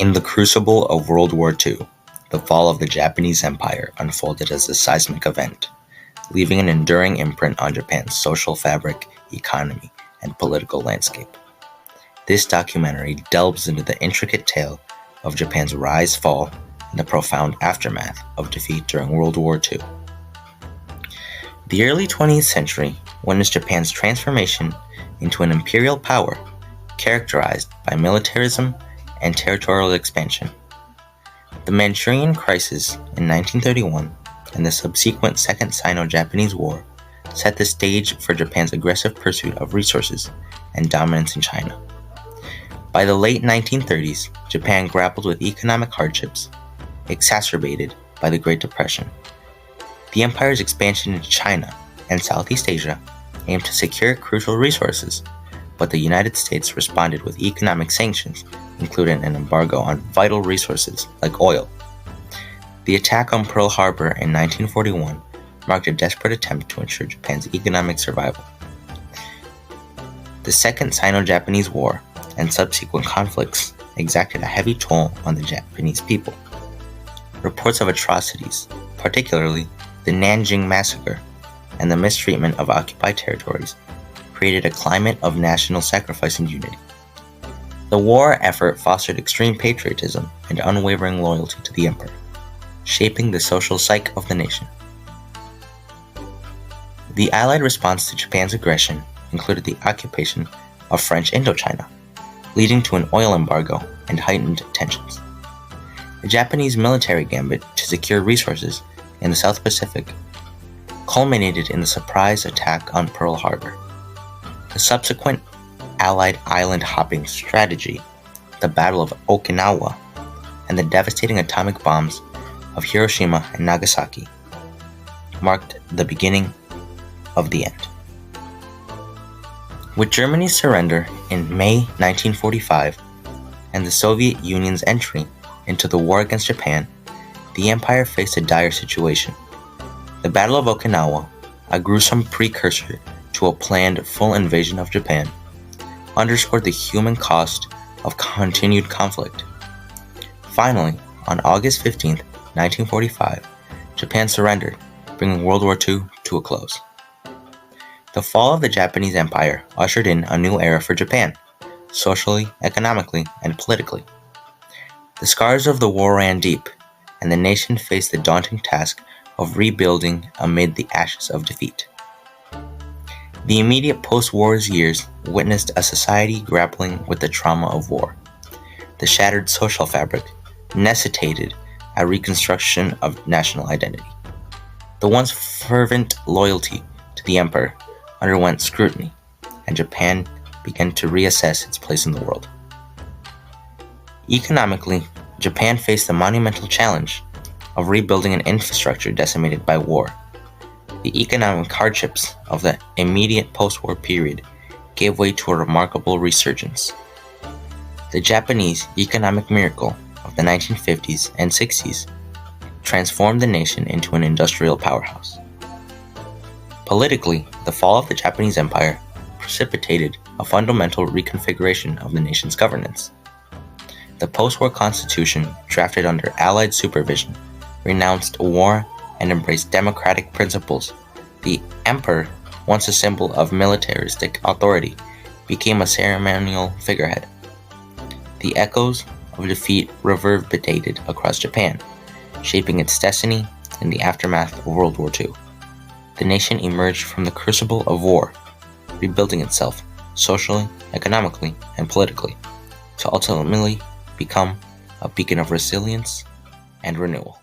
In the crucible of World War II, the fall of the Japanese Empire unfolded as a seismic event, leaving an enduring imprint on Japan's social fabric, economy, and political landscape. This documentary delves into the intricate tale of Japan's rise, fall, and the profound aftermath of defeat during World War II. The early 20th century witnessed Japan's transformation into an imperial power characterized by militarism and territorial expansion. The Manchurian Crisis in 1931 and the subsequent Second Sino-Japanese War set the stage for Japan's aggressive pursuit of resources and dominance in China. By the late 1930s, Japan grappled with economic hardships, exacerbated by the Great Depression. The empire's expansion into China and Southeast Asia aimed to secure crucial resources, but the United States responded with economic sanctions, including an embargo on vital resources like oil. The attack on Pearl Harbor in 1941 marked a desperate attempt to ensure Japan's economic survival. The Second Sino-Japanese War and subsequent conflicts exacted a heavy toll on the Japanese people. Reports of atrocities, particularly the Nanjing Massacre and the mistreatment of occupied territories, created a climate of national sacrifice and unity. The war effort fostered extreme patriotism and unwavering loyalty to the emperor, shaping the social psyche of the nation. The Allied response to Japan's aggression included the occupation of French Indochina, leading to an oil embargo and heightened tensions. The Japanese military gambit to secure resources in the South Pacific culminated in the surprise attack on Pearl Harbor. The subsequent Allied island hopping strategy, the Battle of Okinawa, and the devastating atomic bombs of Hiroshima and Nagasaki marked the beginning of the end. With Germany's surrender in May 1945 and the Soviet Union's entry into the war against Japan, the empire faced a dire situation. The Battle of Okinawa, a gruesome precursor to a planned full invasion of Japan, underscored the human cost of continued conflict. Finally, on August 15, 1945, Japan surrendered, bringing World War II to a close. The fall of the Japanese Empire ushered in a new era for Japan, socially, economically, and politically. The scars of the war ran deep, and the nation faced the daunting task of rebuilding amid the ashes of defeat. The immediate post-war years witnessed a society grappling with the trauma of war. The shattered social fabric necessitated a reconstruction of national identity. The once fervent loyalty to the emperor underwent scrutiny, and Japan began to reassess its place in the world. Economically, Japan faced the monumental challenge of rebuilding an infrastructure decimated by war. The economic hardships of the immediate post-war period gave way to a remarkable resurgence. The Japanese economic miracle of the 1950s and 60s transformed the nation into an industrial powerhouse. Politically, the fall of the Japanese Empire precipitated a fundamental reconfiguration of the nation's governance. The post-war constitution, drafted under Allied supervision, renounced war and embraced democratic principles. The emperor, once a symbol of militaristic authority, became a ceremonial figurehead. The echoes of defeat reverberated across Japan, shaping its destiny in the aftermath of World War II. The nation emerged from the crucible of war, rebuilding itself socially, economically, and politically, to ultimately become a beacon of resilience and renewal.